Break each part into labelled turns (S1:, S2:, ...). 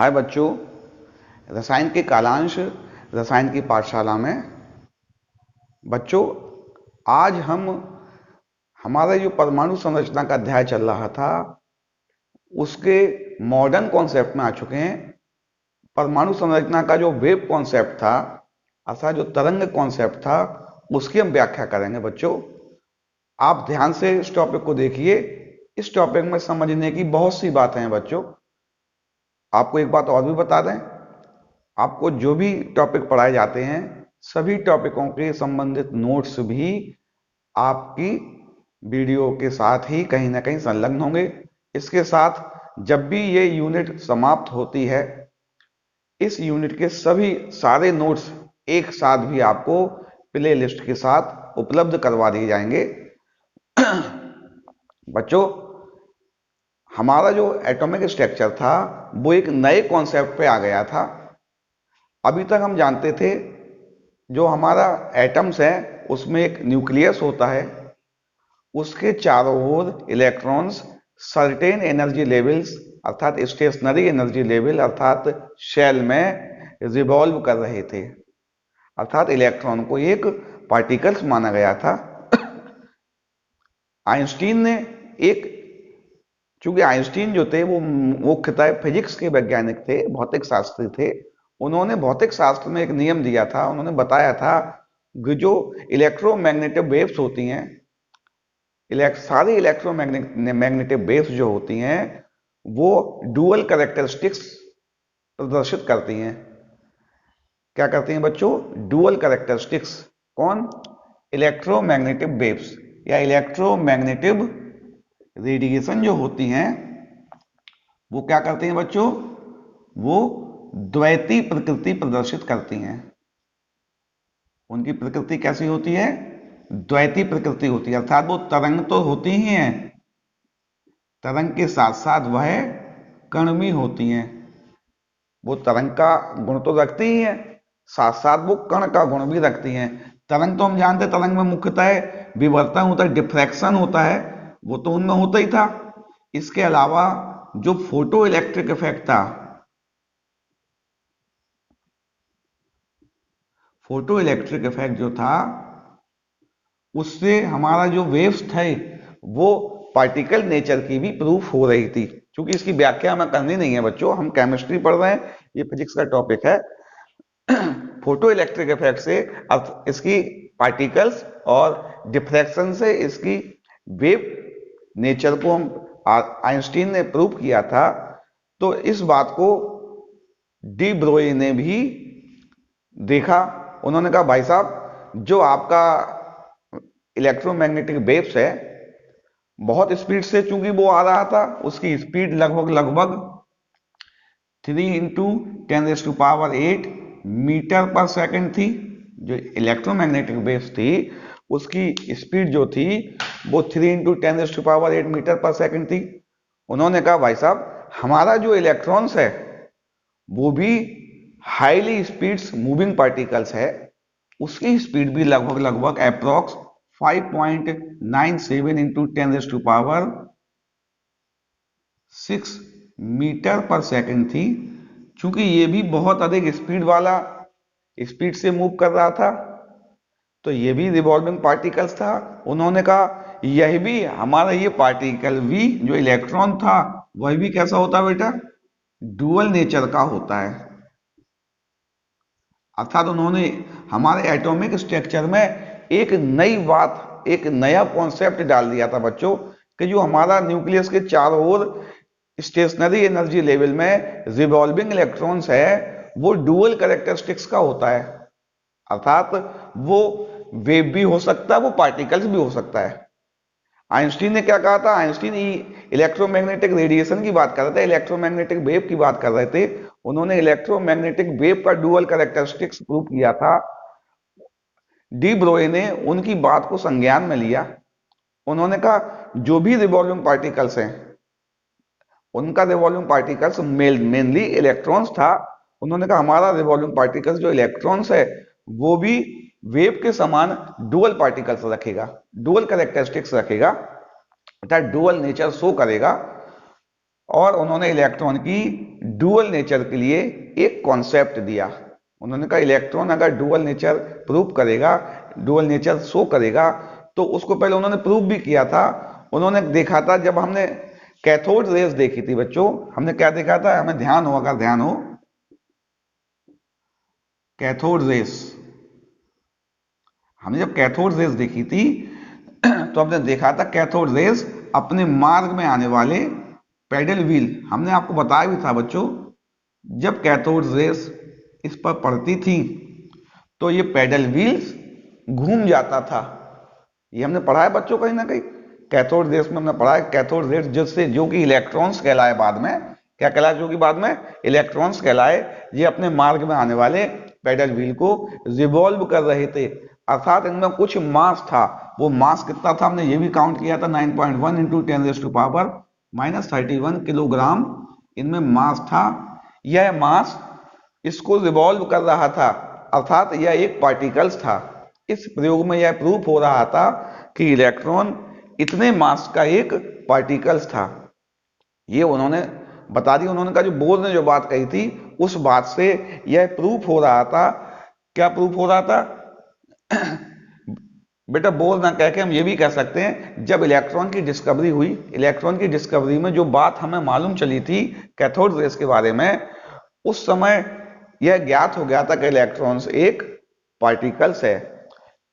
S1: हाय बच्चों, रसायन के कालांश रसायन की पाठशाला में बच्चों आज हम हमारा जो परमाणु संरचना का अध्याय चल रहा था उसके मॉडर्न कॉन्सेप्ट में आ चुके हैं। परमाणु संरचना का जो वेव कॉन्सेप्ट था अर्थात जो तरंग कॉन्सेप्ट था उसकी हम व्याख्या करेंगे। बच्चों आप ध्यान से इस टॉपिक को देखिए। इस टॉपिक में समझने की बहुत सी बातें हैं। बच्चों आपको एक बात और भी बता दें, आपको जो भी टॉपिक पढ़ाए जाते हैं सभी टॉपिकों के संबंधित नोट्स भी आपकी वीडियो के साथ ही कहीं ना कहीं संलग्न होंगे। इसके साथ जब भी ये यूनिट समाप्त होती है इस यूनिट के सभी सारे नोट्स एक साथ भी आपको प्ले लिस्ट के साथ उपलब्ध करवा दिए जाएंगे। बच्चों हमारा जो एटॉमिक स्ट्रक्चर था वो एक नए कॉन्सेप्ट पे आ गया था। अभी तक हम जानते थे जो हमारा एटम्स है उसमें एक न्यूक्लियस होता है, उसके चारों ओर इलेक्ट्रॉन्स सर्टेन एनर्जी लेवल्स अर्थात स्टेशनरी एनर्जी लेवल अर्थात शेल में रिवॉल्व कर रहे थे। अर्थात इलेक्ट्रॉन को एक पार्टिकल्स माना गया था। आइंस्टीन ने एक चूंकि आइंस्टीन जो थे वो मुख्यतः फिजिक्स के वैज्ञानिक थे, भौतिक शास्त्री थे। उन्होंने भौतिक शास्त्र में एक नियम दिया था। उन्होंने बताया था कि जो इलेक्ट्रोमैग्नेटिक वेव्स होती हैं सारी इलेक्ट्रोमैग्नेटिक वेव्स जो होती हैं वो डुअल कैरेक्टरिस्टिक्स प्रदर्शित करती हैं। क्या करती हैं बच्चों? Dual characteristics. कौन? इलेक्ट्रोमैग्नेटिक वेव्स या इलेक्ट्रोमैग्नेटिक रेडिएशन जो होती हैं वो क्या करती हैं बच्चों? वो द्वैती प्रकृति प्रदर्शित करती हैं। उनकी प्रकृति कैसी होती है? द्वैती प्रकृति होती है। अर्थात वो तरंग तो होती ही हैं, तरंग के साथ साथ वह कण भी होती हैं। वो तरंग का गुण तो रखती ही हैं, साथ साथ वो कण का गुण भी रखती हैं। तरंग तो हम जानते हैं, तरंग में मुख्यतः विवर्तन होता है, डिफ्रैक्शन होता है, वो तो उनमें होता ही था। इसके अलावा जो फोटो इलेक्ट्रिक इफेक्ट था, फोटो इलेक्ट्रिक इफेक्ट जो था उससे हमारा जो वेव्स थे वो पार्टिकल नेचर की भी प्रूफ हो रही थी। क्योंकि इसकी व्याख्या हमें करनी नहीं है बच्चों, हम केमिस्ट्री पढ़ रहे हैं, ये फिजिक्स का टॉपिक है। फोटो इलेक्ट्रिक इफेक्ट से इसकी पार्टिकल्स और डिफ्रैक्शन से इसकी वेव नेचर को हम आइंस्टीन ने प्रूव किया था। तो इस बात को डी ब्रोई ने भी देखा। उन्होंने कहा भाई साहब जो आपका इलेक्ट्रोमैग्नेटिक वेव्स है बहुत स्पीड से चूंकि वो आ रहा था, उसकी स्पीड लगभग 3 × 10⁸ मीटर पर सेकंड थी। जो इलेक्ट्रोमैग्नेटिक वेव्स थी उसकी स्पीड जो थी वो 3 × 10⁸ मीटर पर सेकंड थी। उन्होंने कहा भाई साहब हमारा जो इलेक्ट्रॉन्स है वो भी हाईली स्पीड्स मूविंग पार्टिकल्स है, उसकी स्पीड भी लगभग अप्रोक्स 5.97 × 10⁶ मीटर पर सेकंड थी। चूंकि ये भी बहुत अधिक स्पीड वाला स्पीड से मूव कर रहा था तो ये भी रिवॉल्विंग पार्टिकल्स था। उन्होंने कहा यह भी हमारा ये पार्टिकल भी जो इलेक्ट्रॉन था वह भी कैसा होता है बेटा? डुअल नेचर का होता है। अर्थात उन्होंने हमारे एटॉमिक स्ट्रक्चर में एक नई बात, एक नया कॉन्सेप्ट डाल दिया था बच्चों कि जो हमारा न्यूक्लियस के चारों ओर स्टेशनरी एनर्जी लेवल में रिवॉल्विंग इलेक्ट्रॉन्स है वो डुअल कैरेक्टरिस्टिक्स का होता है। अर्थात वो वेव भी हो सकता है, वो पार्टिकल्स भी हो सकता है। आइंस्टीन ने क्या कहा था? आइंस्टीन इलेक्ट्रोमैग्नेटिक रेडिएशन की बात कर रहे थे, इलेक्ट्रोमैग्नेटिक वेव की बात कर रहे थे। उन्होंने इलेक्ट्रोमैग्नेटिक वेव का डुअल कैरेक्टरिस्टिक्स प्रूव किया था। डी ब्रोए ने उनकी बात को संज्ञान में लिया। उन्होंने कहा जो भी रिवॉल्विंग पार्टिकल्स हैं उनका रिवॉल्विंग पार्टिकल्स मेनली इलेक्ट्रॉन्स था। उन्होंने कहा हमारा रिवॉल्विंग पार्टिकल्स जो इलेक्ट्रॉन्स है वो भी वेव के समान डुअल पार्टिकल्स रखेगा, डुअल कैरेक्टरिस्टिक्स रखेगा, अर्थात डुअल नेचर शो करेगा। और उन्होंने इलेक्ट्रॉन की डुअल नेचर के लिए एक कॉन्सेप्ट दिया। उन्होंने कहा इलेक्ट्रॉन अगर डुअल नेचर प्रूव करेगा, डुअल नेचर शो करेगा, तो उसको पहले उन्होंने प्रूव भी किया था। उन्होंने देखा था, जब हमने कैथोड रेज देखी थी बच्चों, हमने क्या देखा था, हमें ध्यान हो, अगर ध्यान हो, कैथोड रेस, हमने जब कैथोड रेस देखी थी तो हमने देखा था कैथोड रेस अपने मार्ग में आने वाले पेडल व्हील, हमने आपको बताया भी था बच्चों, जब कैथोड रेस इस पर पड़ती थी तो ये पेडल व्हील्स घूम जाता था। ये हमने पढ़ा है बच्चों कहीं ना कहीं, कैथोड रेस में हमने पढ़ा है। कैथोड रेस जिससे, जो कि इलेक्ट्रॉन्स कहलाए बाद में, क्या कहलाए, जो कि बाद में इलेक्ट्रॉन्स कहलाए, ये अपने मार्ग में आने वाले पेडल व्हील को रिवॉल्व कर रहे थे। अर्थात इनमें कुछ मास था। वो मास कितना था, हमने ये भी काउंट किया था, 9.1 इंटू 10⁻⁻31 किलोग्राम इनमें मास था। यह मास इसको रिवॉल्व कर रहा था, अर्थात यह एक पार्टिकल्स था। इस प्रयोग में यह प्रूफ हो रहा था कि इलेक्ट्रॉन इतने मास का एक पार्टिकल्स था। ये उन्होंने बता दी। उन्होंने कहा, जो बोर ने जो बात कही थी, उस बात से यह प्रूफ हो रहा था। क्या प्रूफ हो रहा था बेटा, बोर ना कह के हम ये भी कह सकते हैं, जब इलेक्ट्रॉन की डिस्कवरी हुई, इलेक्ट्रॉन की डिस्कवरी में जो बात हमें मालूम चली थी कैथोड रेस के बारे में, उस समय यह ज्ञात हो गया था कि इलेक्ट्रॉन्स एक पार्टिकल्स है।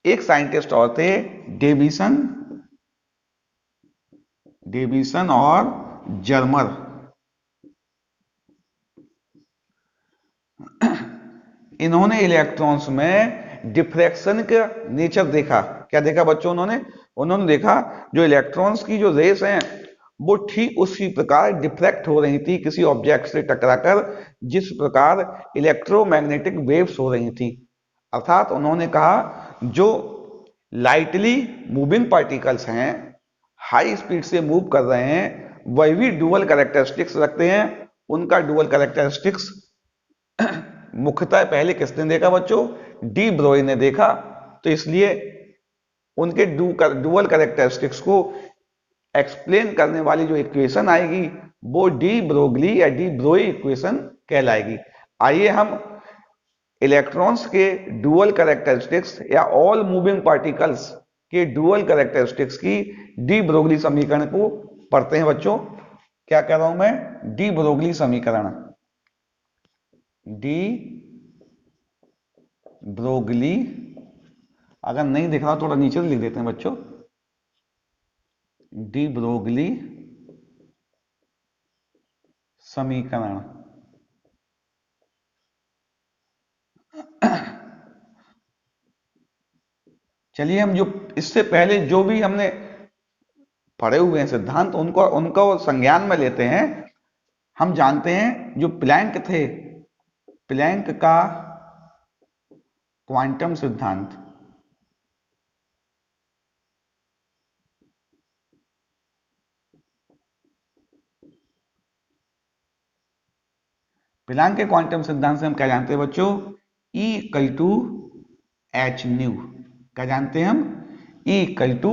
S1: एक साइंटिस्ट और थे, डेविसन, डेविसन और जर्मर। इन्होंने इलेक्ट्रॉन्स में डिफ्रैक्शन का नेचर देखा। क्या देखा बच्चों, उन्होंने देखा जो इलेक्ट्रॉन्स की जो रेस हैं वो ठीक उसी प्रकार डिफ्रैक्ट हो रही थी किसी ऑब्जेक्ट से टकराकर, जिस प्रकार इलेक्ट्रोमैग्नेटिक वेव्स हो रही थी। अर्थात उन्होंने कहा जो लाइटली मूविंग पार्टिकल्स हैं, हाई स्पीड से मूव कर रहे हैं, वही भी डुअल कैरेक्टरिस्टिक्स रखते हैं। उनका डुअल कैरेक्टरिस्टिक्स मुख्यतः पहले किसने देखा बच्चों, डी ब्रोई ने देखा। तो इसलिए उनके डुअल कैरेक्टरिस्टिक्स को एक्सप्लेन करने वाली जो इक्वेशन आएगी वो डी ब्रोगली या डी ब्रोई इक्वेशन कहलाएगी। आइए हम इलेक्ट्रॉन्स के डुअल कैरेक्टरिस्टिक्स या ऑल मूविंग पार्टिकल्स के डुअल कैरेक्टरिस्टिक्स की डी ब्रोगली समीकरण को पढ़ते हैं बच्चों। क्या कह रहा हूं मैं, डी ब्रोगली समीकरण, डी ब्रोगली, अगर नहीं दिख रहा थोड़ा नीचे लिख देते हैं बच्चों, डी ब्रोगली समीकरण। चलिए हम जो इससे पहले जो भी हमने पढ़े हुए हैं सिद्धांत, उनको उनको संज्ञान में लेते हैं। हम जानते हैं जो प्लैंक थे, प्लैंक का क्वांटम सिद्धांत, प्लैंक के क्वांटम सिद्धांत से हम क्या जानते हैं बच्चों, E equal to H nu. क्या जानते हैं हम, E equal to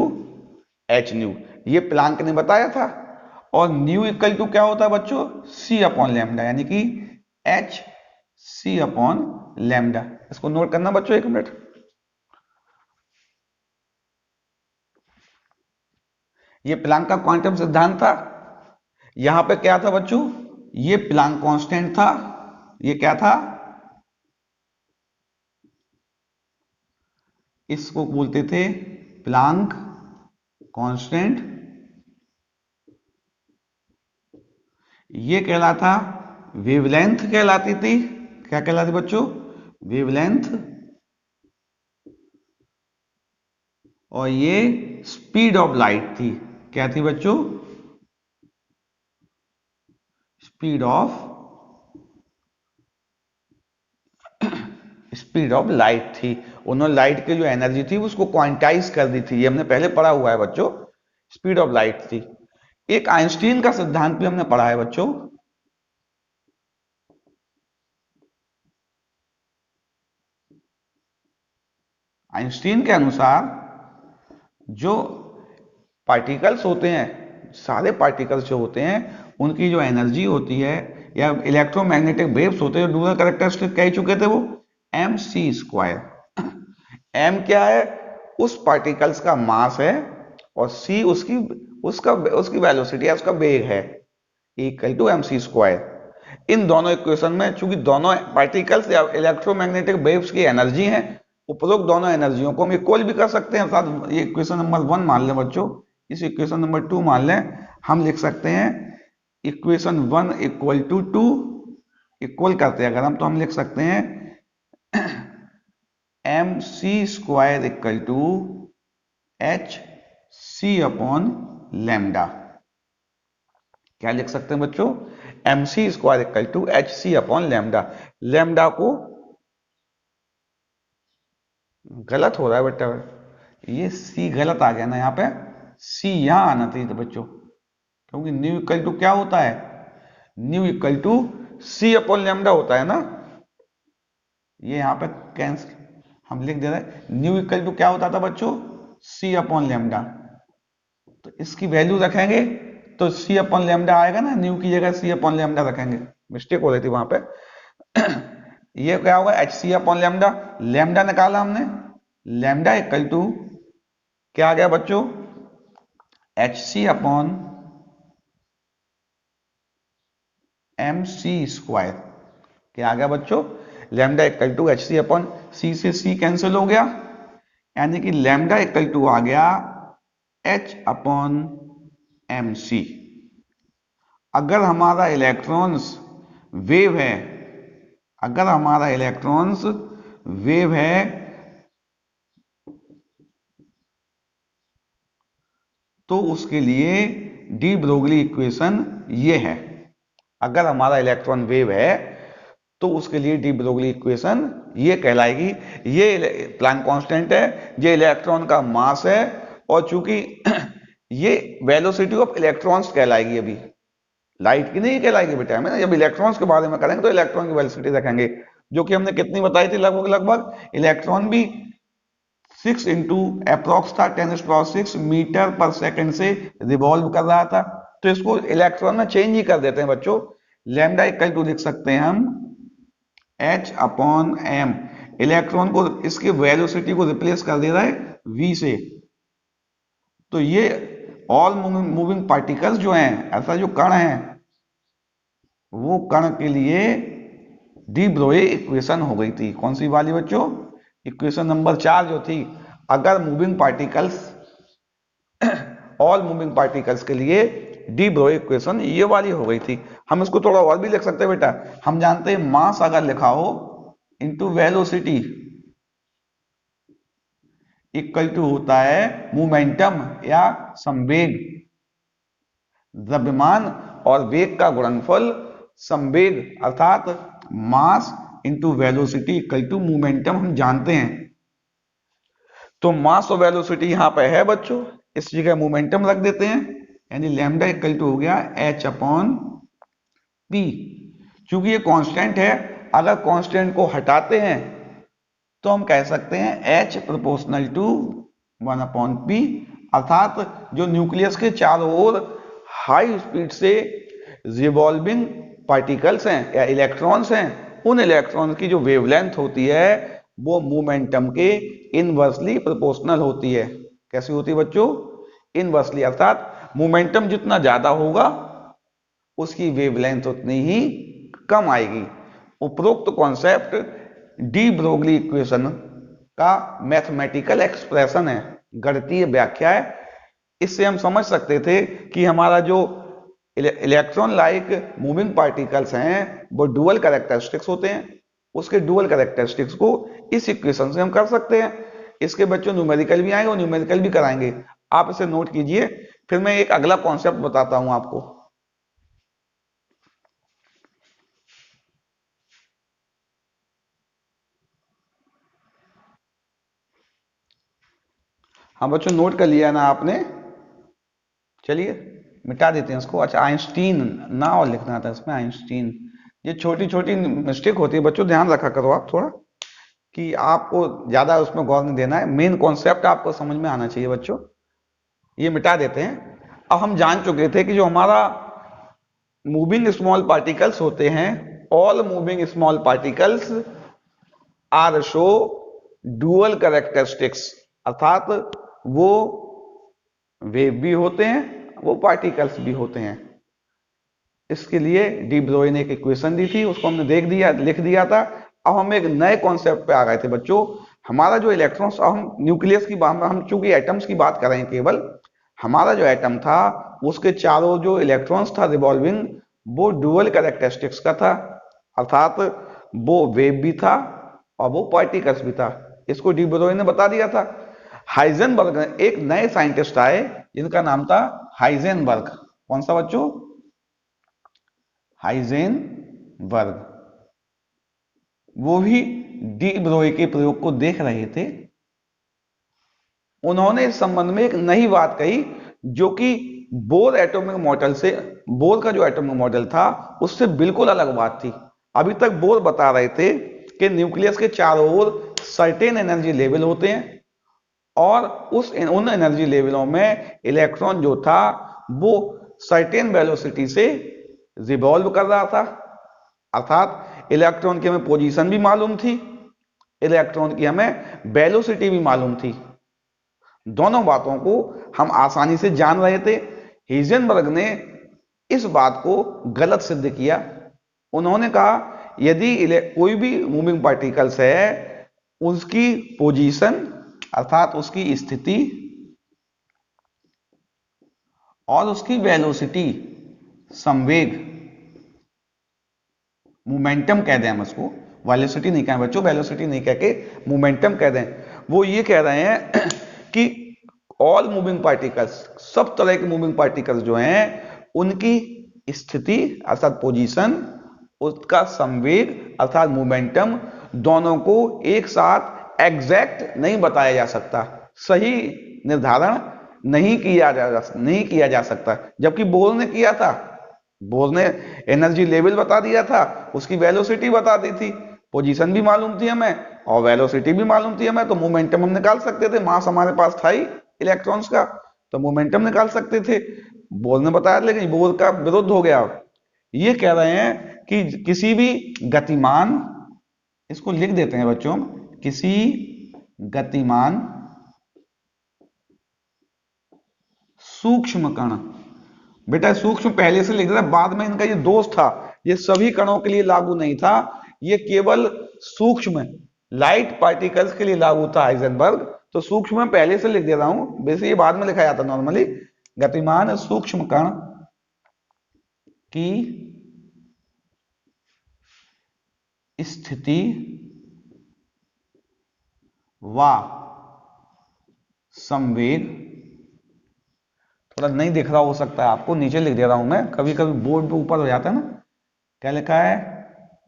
S1: H nu, ये प्लैंक ने बताया था। और न्यू इक्वल टू क्या होता है बच्चों, C अपॉन लैम्डा, यानी कि एच C अपॉन लैम्डा। इसको नोट करना बच्चों, एक मिनट। ये प्लैंक का क्वांटम सिद्धांत था। यहां पे क्या था बच्चों, ये प्लैंक कांस्टेंट था। ये क्या था, इसको बोलते थे प्लैंक कांस्टेंट। ये कहलाता वेवलेंथ कहलाती थी। क्या कहलाती बच्चों, वेवलेंथ। और ये स्पीड ऑफ लाइट थी। क्या थी बच्चों, स्पीड ऑफ लाइट थी। उन्होंने लाइट की जो एनर्जी थी उसको क्वांटाइज कर दी थी। ये हमने पहले पढ़ा हुआ है बच्चों, स्पीड ऑफ लाइट थी। एक आइंस्टीन का सिद्धांत भी हमने पढ़ा है बच्चों। आइंस्टीन के अनुसार जो पार्टिकल्स होते हैं, सारे पार्टिकल्स जो होते हैं, उनकी जो एनर्जी होती है या इलेक्ट्रोमैग्नेटिक वेव्स होते हैं, डुअल कैरेक्टरिस्टिक कह चुके थे वो एम सी स्क्वायर। एम क्या है, उस पार्टिकल्स का मास है, और सी उसकी उसकी वेलोसिटी है, उसका वेग है, equal to M C square. इन दोनों इक्वेशन में चूंकि दोनों पार्टिकल्स या इलेक्ट्रोमैग्नेटिक वेव्स की एनर्जी हैं, उपरोक्त दोनों एनर्जियों को हम इक्वल भी कर सकते हैं। साथ ये इक्वेशन नंबर 1 मान लें बच्चों, इस इक्वेशन नंबर 2 मान लें, हम लिख सकते हैं इक्वेशन 1 इक्वल टू 2, इक्वल करते हैं अगर हम, तो हम लिख सकते हैं M C square equal to H C upon lambda. क्या लिख सकते हैं बच्चों, M C square equal to H C upon lambda. Lambda को गलत हो रहा है बेटा, ये सी गलत आ गया ना, यहाँ पे सी यहां आना चाहिए था बच्चों, क्योंकि न्यू इक्वल टू क्या होता है, nu equal to C upon lambda होता है ना। ये यहाँ पे कैंसिल हम लिख दे रहे हैं, न्यू इक्वल टू क्या होता था बच्चों, सी अपॉन लैम्डा। तो इसकी वैल्यू रखेंगे तो सी अपॉन लैम्डा आएगा ना, न्यू की जगह सी अपॉन लैम्डा रखेंगे, मिस्टेक हो रही थी वहां पे। ये क्या होगा, H C upon lambda, lambda निकाला हमने, लैम्डा इक्वल टू क्या आ गया बच्चों, H C upon M C square. क्या आ गया बच्चों, lambda equal to H C upon C, से सी कैंसिल हो गया, यानी कि लैम्डा इक्वल टू आ गया एच अपॉन एम सी। अगर हमारा इलेक्ट्रॉन्स वेव है, अगर हमारा इलेक्ट्रॉन्स वेव है, तो उसके लिए डी ब्रोगली इक्वेशन ये है। अगर हमारा इलेक्ट्रॉन वेव है तो उसके लिए डी ब्रोगली इक्वेशन ये कहलाएगी। ये प्लैंक कांस्टेंट है, ये इलेक्ट्रॉन का मास है, और चूंकि ये वेलोसिटी ऑफ इलेक्ट्रॉन्स कहलाएगी, अभी लाइट की नहीं कहलाएगी बेटा, हमें ना जब इलेक्ट्रॉन्स के बारे में करेंगे तो इलेक्ट्रॉन की वेलोसिटी रखेंगे, जो कि हमने कितनी बताई थी, लगभग लगभग इलेक्ट्रॉन भी 6 इंटू अप्रोक्स था 10⁻⁶ मीटर पर सेकंड से रिवॉल्व कर रहा था। तो इसको इलेक्ट्रॉन में चेंज ही कर देते हैं बच्चों, लैम्डा इक्वल टू लिख सकते हैं हम H अपॉन एम, इलेक्ट्रॉन को इसकी वेलोसिटी को रिप्लेस कर दे रहा है v से। तो ये ऑल मूविंग पार्टिकल्स जो हैं, ऐसा जो कण है, वो कण के लिए डी ब्रोए इक्वेशन हो गई थी। कौन सी वाली बच्चों, इक्वेशन नंबर 4 जो थी, अगर moving particles, all moving particles के लिए डी ब्रोए इक्वेशन ये वाली हो गई थी। हम इसको थोड़ा और भी लिख सकते हैं बेटा, हम जानते हैं मास अगर लिखा हो इंटू वेलोसिटी इक्वल टू होता है मोमेंटम या संवेग, द्रव्यमान और वेग का गुणनफल संवेग, अर्थात mass into velocity equal to momentum हम जानते हैं। तो मास और वेलोसिटी यहां पे है बच्चों, इस जगह मोमेंटम रख देते हैं, यानी लैम्डा इक्वल टू हो गया एच अपॉन पी। चूंकि ये कांस्टेंट है, अगर कांस्टेंट को हटाते हैं तो हम कह सकते हैं H proportional to 1 upon P, अर्थात जो न्यूक्लियस के चारों ओर हाई स्पीड से रिवॉल्विंग पार्टिकल्स हैं या इलेक्ट्रॉन्स हैं, उन इलेक्ट्रॉन्स की जो वेवलेंथ होती है वो मोमेंटम के इनवर्सली प्रोपोर्शनल होती है। कैसी होती है बच्चों, इनवर्सली, अर्थात मोमेंटम जितना ज्यादा होगा उसकी वेवलेंथ उतनी ही कम आएगी। उपरोक्त कॉन्सेप्ट डी ब्रोगली इक्वेशन का मैथमेटिकल एक्सप्रेशन है, गणितीय व्याख्या है। इससे हम समझ सकते थे कि हमारा जो इलेक्ट्रॉन लाइक मूविंग पार्टिकल्स हैं वो डुअल कैरेक्टरिस्टिक्स होते हैं, उसके डुअल कैरेक्टरिस्टिक्स को इस इक्वेशन से हम कर सकते हैं। इसके बच्चों न्यूमेरिकल भी आएंगे और न्यूमेरिकल भी कराएंगे, आप इसे नोट कीजिए। फिर मैं एक अगला कॉन्सेप्ट बताता हूं आपको। हाँ बच्चों, नोट कर लिया ना आपने, चलिए मिटा देते हैं इसको। अच्छा, आइंस्टीन ना और लिखना था इसमें, आइंस्टीन। ये छोटी छोटी मिस्टेक होती है बच्चों, ध्यान रखा करो आप थोड़ा, कि आपको ज्यादा उसमें गौर नहीं देना है, मेन कॉन्सेप्ट आपको समझ में आना चाहिए बच्चों। ये मिटा देते हैं। अब हम जान चुके थे कि जो हमारा मूविंग स्मॉल पार्टिकल्स होते हैं, all moving small particles are show dual characteristics, अर्थात वो वेव भी होते हैं, वो पार्टिकल्स भी होते हैं। इसके लिए डी ब्रोई ने एक इक्वेशन दी थी, उसको हमने देख दिया, लिख दिया था। अब हम एक नए कॉन्सेप्ट पे आ गए थे बच्चों। हमारा जो इलेक्ट्रॉन्स, हम न्यूक्लियस की बात, हम चूंकि एटम्स की बात कर रहे हैं केवल, हमारा जो एटम था उसके चारों जो इलेक्ट्रॉन्स था रिवॉल्विंग, वो डुअल कैरेक्टरिस्टिक्स का था, अर्थात वो वेव भी था और वो पार्टिकल्स भी था। इसको डी ब्रोई ने बता दिया था। हाइजेनबर्ग, एक नए साइंटिस्ट आए जिनका नाम था हाइजेनबर्ग। कौन सा बच्चों? हाइजेनबर्ग। वो भी डी ब्रोई के प्रयोग को देख रहे थे। उन्होंने इस संबंध में एक नई बात कही, जो कि बोर एटॉमिक मॉडल से, बोर का जो एटॉमिक मॉडल था उससे बिल्कुल अलग बात थी। अभी तक बोर बता रहे थे कि न्यूक्लियस के चारों ओर सर्टेन एनर्जी लेवल होते हैं और उन एनर्जी लेवलों में इलेक्ट्रॉन जो था वो सर्टेन वेलोसिटी से रिवॉल्व कर रहा था, अर्थात इलेक्ट्रॉन की हमें पोजीशन भी मालूम थी, इलेक्ट्रॉन की हमें वेलोसिटी भी मालूम थी। दोनों बातों को हम आसानी से जान रहे थे। हिजेनबर्ग ने इस बात को गलत सिद्ध किया। उन्होंने कहा यदि कोई भी मूविंग पार्टिकल्स है, उसकी पोजीशन अर्थात उसकी स्थिति और उसकी वेलोसिटी, संवेग, मोमेंटम कह दें हम उसको, वेलोसिटी नहीं कहें बच्चों, वेलोसिटी नहीं कह के मोमेंटम कह दें। वो ये कह रहे हैं कि ऑल मूविंग पार्टिकल्स, सब तरह के मूविंग पार्टिकल्स जो हैं, उनकी स्थिति अर्थात पोजीशन, उसका संवेग अर्थात मोमेंटम, दोनों को एक साथ एग्जैक्ट नहीं बताया जा सकता, सही निर्धारण नहीं किया जा सकता। जबकि बोर ने किया था। बोर ने एनर्जी लेवल बता दिया था, उसकी वेलोसिटी बता दी थी, पोजीशन भी मालूम थी हमें और वेलोसिटी भी मालूम थी हमें, तो मोमेंटम हम निकाल सकते थे, मास हमारे पास था ही इलेक्ट्रॉन्स का, तो मोमेंटम निकाल सकते थे। बोर ने बताया, लेकिन बोर का विरुद्ध हो गया। ये कह रहे हैं कि किसी भी गतिमान, इसको लिख देते हैं बच्चों, किसी गतिमान सूक्ष्म कण, बेटा सूक्ष्म पहले से लिख दिया, बाद में इनका ये दोष था, ये सभी कणों के लिए लागू नहीं था, ये केवल सूक्ष्म लाइट पार्टिकल्स के लिए लागू था हाइजेनबर्ग। तो सूक्ष्म में पहले से लिख दे रहा हूं, वैसे ये बाद में लिखा जाता नॉर्मली। गतिमान सूक्ष्म कण की स्थिति व संवेग, थोड़ा नहीं दिख रहा हो सकता है आपको, नीचे लिख दे रहा हूं मैं, कभी कभी बोर्ड पे ऊपर हो जाता है ना। क्या लिखा है?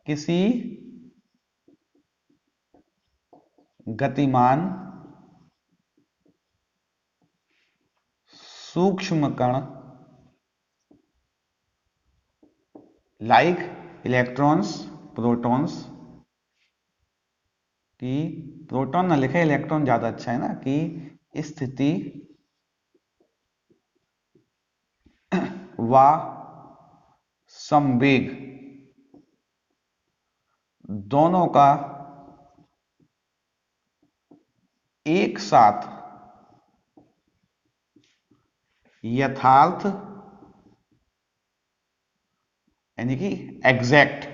S1: किसी गतिमान सूक्ष्म कण लाइक इलेक्ट्रॉन्स, प्रोटॉन्स की, प्रोटॉन ना लिखे, इलेक्ट्रॉन ज्यादा अच्छा है ना, की स्थिति व संवेग दोनों का एक साथ यथार्थ, यानी कि एग्जैक्ट,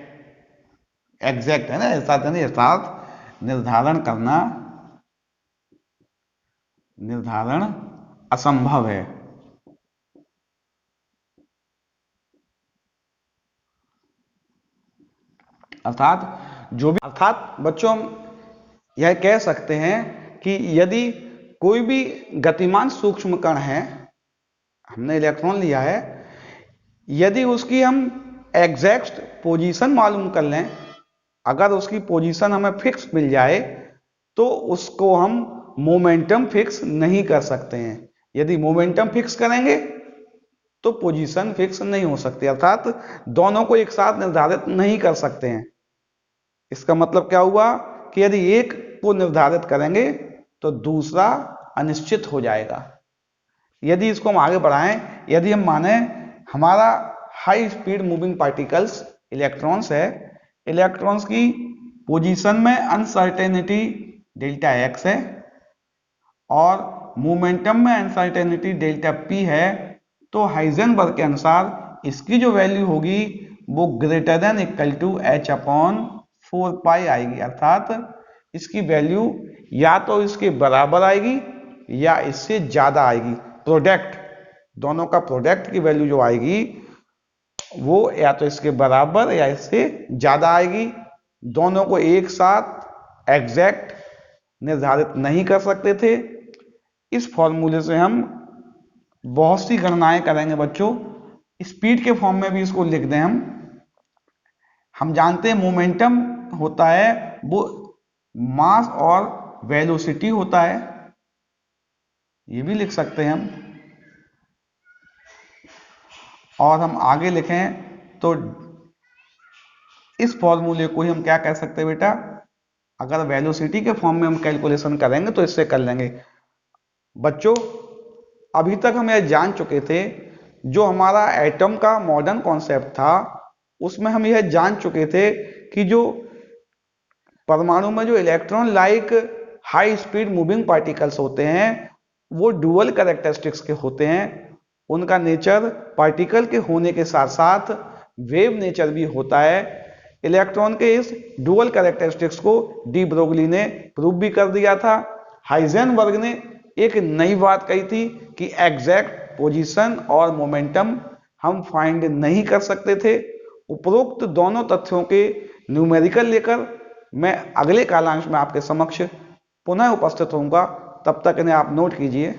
S1: एग्जैक्ट है ना, यथार्थ निर्धारण असंभव है। अर्थात बच्चों हम यह कह सकते हैं कि यदि कोई भी गतिमान सूक्ष्म कण है, हमने इलेक्ट्रॉन लिया है, यदि उसकी हम एग्जैक्ट पोजीशन मालूम कर लें, अगर उसकी पोजीशन हमें फिक्स मिल जाए, तो उसको हम मोमेंटम फिक्स नहीं कर सकते हैं। यदि मोमेंटम फिक्स करेंगे तो पोजीशन फिक्स नहीं हो सकती, अर्थात दोनों को एक साथ निर्धारित नहीं कर सकते हैं। इसका मतलब क्या हुआ कि यदि एक को निर्धारित करेंगे तो दूसरा अनिश्चित हो जाएगा। यदि इसको हम आगे बढ़ाएं, यदि हम माने हमारा high speed moving particles electrons है, इलेक्ट्रॉन्स की पोजीशन में अनसर्टेनिटी डेल्टा एक्स है और मोमेंटम में अनसर्टेनिटी डेल्टा पी है। तो हाइजेनबर्ग के अनुसार इसकी जो वैल्यू होगी वो greater than equal to H upon 4 pi आएगी, अर्थात इसकी वैल्यू या तो इसके बराबर आएगी या इससे ज्यादा आएगी। प्रोडक्ट, दोनों का प्रोडक्ट की वैल्यू जो आएगी वो या तो इसके बराबर या इससे ज्यादा आएगी। दोनों को एक साथ एग्जैक्ट निर्धारित नहीं कर सकते थे। इस फॉर्मूले से हम बहुत सी गणनाएं करेंगे बच्चों। स्पीड के फॉर्म में भी इसको लिख दें हम जानते हैं मोमेंटम होता है वो मास और वेलोसिटी होता है, ये भी लिख सकते हैं हम। और हम आगे लिखें तो इस फॉर्मूले को ही हम क्या कह सकते हैं बेटा, अगर वेलोसिटी के फॉर्म में हम कैलकुलेशन करेंगे तो इससे कर लेंगे। बच्चों अभी तक हम यह जान चुके थे, जो हमारा एटम का मॉडर्न कॉन्सेप्ट था उसमें हम यह जान चुके थे कि जो परमाणु में जो electron like high speed moving particles होते हैं वो डुअल कैरेक्टरिस्टिक्स के होते हैं। उनका नेचर पार्टिकल के होने के साथ साथ वेव नेचर भी होता है। इलेक्ट्रॉन के इस डुअल कैरेक्टरिस्टिक्स को डी ब्रोगली ने प्रूव भी कर दिया था। हाइजेनबर्ग ने एक नई बात कही थी कि एग्जैक्ट पोजीशन और मोमेंटम हम फाइंड नहीं कर सकते थे। उपरोक्त दोनों तथ्यों के न्यूमेरिकल लेकर मैं अगले कालांश में आपके समक्ष पुनः उपस्थित होऊंगा। तब तक इन्हें आप नोट कीजिए।